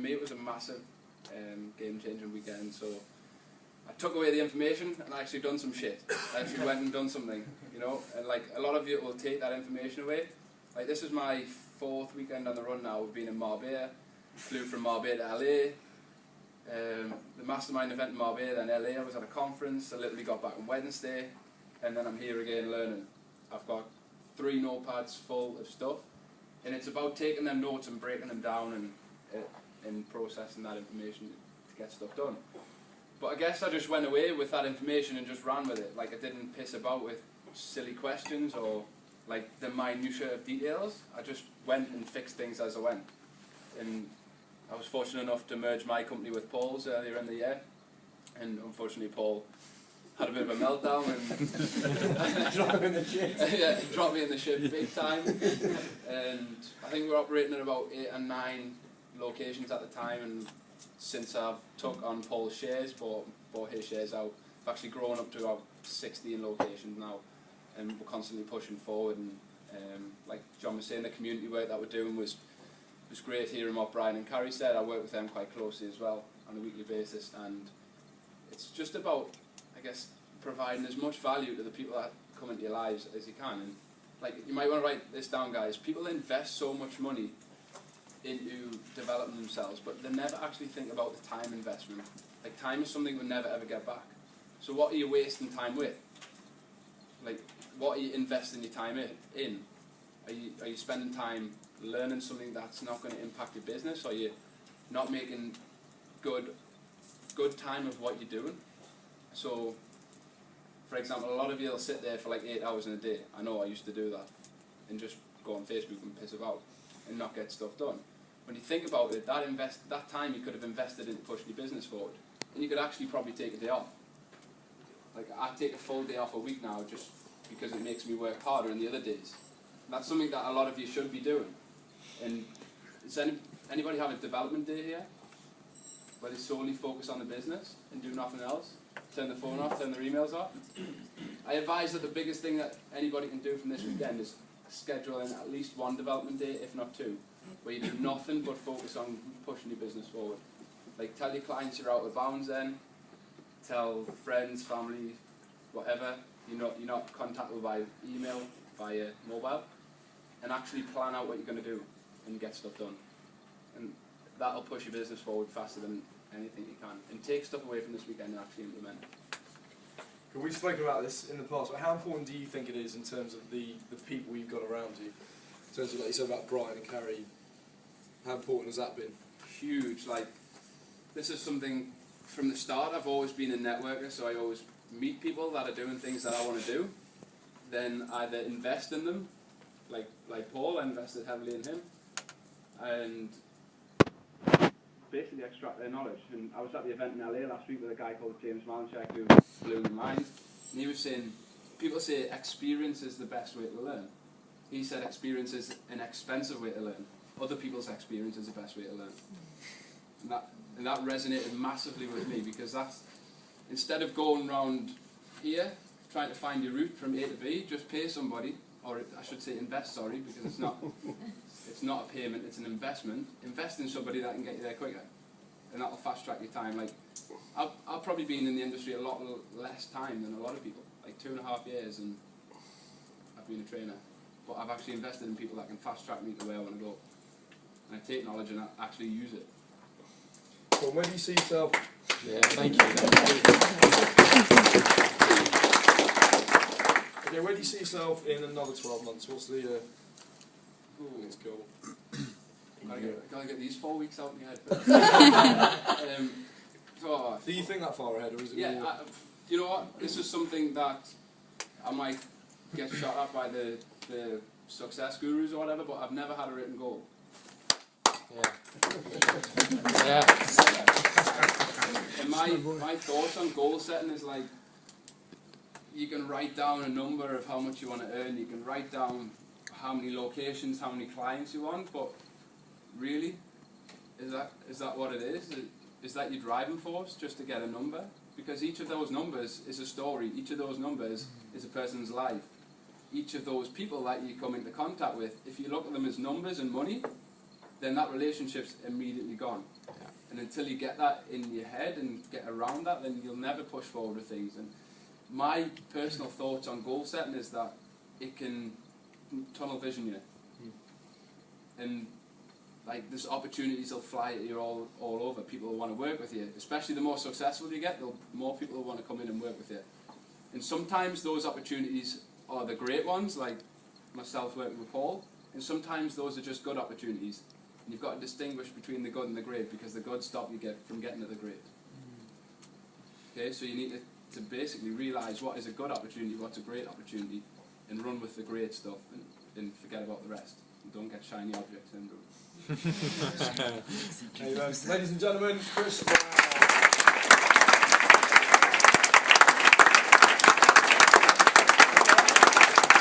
me it was a massive game-changing weekend. So I took away the information and I actually done some shit. I actually went and done something, you know. And like a lot of you will take that information away. Like this is my 4th weekend on the run now. We've been in Marbella, flew from Marbella to LA. The mastermind event in Marbella, then LA. I was at a conference. I literally got back on Wednesday, and then I'm here again learning. I've got 3 notepads full of stuff, and it's about taking them notes and breaking them down and processing that information to get stuff done. But I guess I just went away with that information and just ran with it. Like I didn't piss about with silly questions or like the minutiae of details. I just went and fixed things as I went. And I was fortunate enough to merge my company with Paul's earlier in the year. And unfortunately Paul had a bit of a meltdown and drop him in the shit. Yeah, dropped me in the shit big time. And I think we were operating at about 8 and 9 locations at the time, and since I've took on Paul's shares, bought his shares out, I've actually grown up to about 16 locations now, and we're constantly pushing forward. And like John was saying, the community work that we're doing was great. Hearing what Brian and Carrie said, I work with them quite closely as well on a weekly basis, and it's just about, I guess, providing as much value to the people that come into your lives as you can. And like, you might want to write this down, guys. People invest so much money into developing themselves, but they never actually think about the time investment. Like, time is something we'll never ever get back. So what are you wasting time with? Like, what are you investing your time in? Are you spending time learning something that's not going to impact your business? Or are you not making good time of what you're doing? So, for example, a lot of you will sit there for like 8 hours in a day. I know I used to do that, and just go on Facebook and piss about and not get stuff done. When you think about it, that time you could have invested in pushing your business forward, and you could actually probably take a day off. Like, I take a full day off a week now just because it makes me work harder in the other days. And that's something that a lot of you should be doing. And does anybody have a development day here where they solely focus on the business and do nothing else? Turn the phone off, turn their emails off? I advise that the biggest thing that anybody can do from this weekend is schedule in at least 1 development day, if not 2, where you do nothing but focus on pushing your business forward. Like, tell your clients you're out of bounds then, tell friends, family, whatever, you're not contactable by email, via mobile, and actually plan out what you're going to do and get stuff done. And that'll push your business forward faster than anything you can. And take stuff away from this weekend and actually implement it. We've spoken about this in the past, but how important do you think it is in terms of the people you've got around you? In terms of, like you said about Brian and Carrie, how important has that been? Huge. Like, this is something from the start. I've always been a networker, so I always meet people that are doing things that I want to do, then either invest in them, like Paul, I invested heavily in him, and basically extract their knowledge. And I was at the event in LA last week with a guy called James Malinchak who blew my mind, and he was saying, people say experience is the best way to learn. He said experience is an expensive way to learn. Other people's experience is the best way to learn. And that resonated massively with me, because that's, instead of going around here trying to find your route from A to B, just pay somebody, or I should say invest, sorry, because it's not a payment, it's an investment. Invest in somebody that can get you there quicker, and that'll fast track your time. Like, I've probably been in the industry a lot less time than a lot of people, like 2.5 years, and I've been a trainer. But I've actually invested in people that can fast track me to where I want to go. And I take knowledge and I actually use it. Well, where do you see yourself? Yeah, thank you. Okay, where do you see yourself in another 12 months? What's the next goal? Gotta get these 4 weeks out in my head first. Do you think that far ahead, or is it? Yeah, you know what? This is something that I might get shot at by the success gurus or whatever, but I've never had a written goal. Yeah. Yeah. And my thoughts on goal setting is like, you can write down a number of how much you want to earn, you can write down how many locations, how many clients you want, but really, is that what it is? Is that your driving force, just to get a number? Because each of those numbers is a story, each of those numbers is a person's life. Each of those people that you come into contact with, if you look at them as numbers and money, then that relationship's immediately gone. And until you get that in your head and get around that, then you'll never push forward with things. And my personal thoughts on goal setting is that it can tunnel vision you. And like there's opportunities will fly at you all over. People will want to work with you. Especially the more successful you get, the more people will want to come in and work with you. And sometimes those opportunities are the great ones, like myself working with Paul, and sometimes those are just good opportunities. And you've got to distinguish between the good and the great, because the good stop you from getting to the great. Okay, so you need to basically realise what is a good opportunity, what's a great opportunity, and run with the great stuff and forget about the rest. And don't get shiny object syndrome. Ladies and gentlemen, Chris Brown.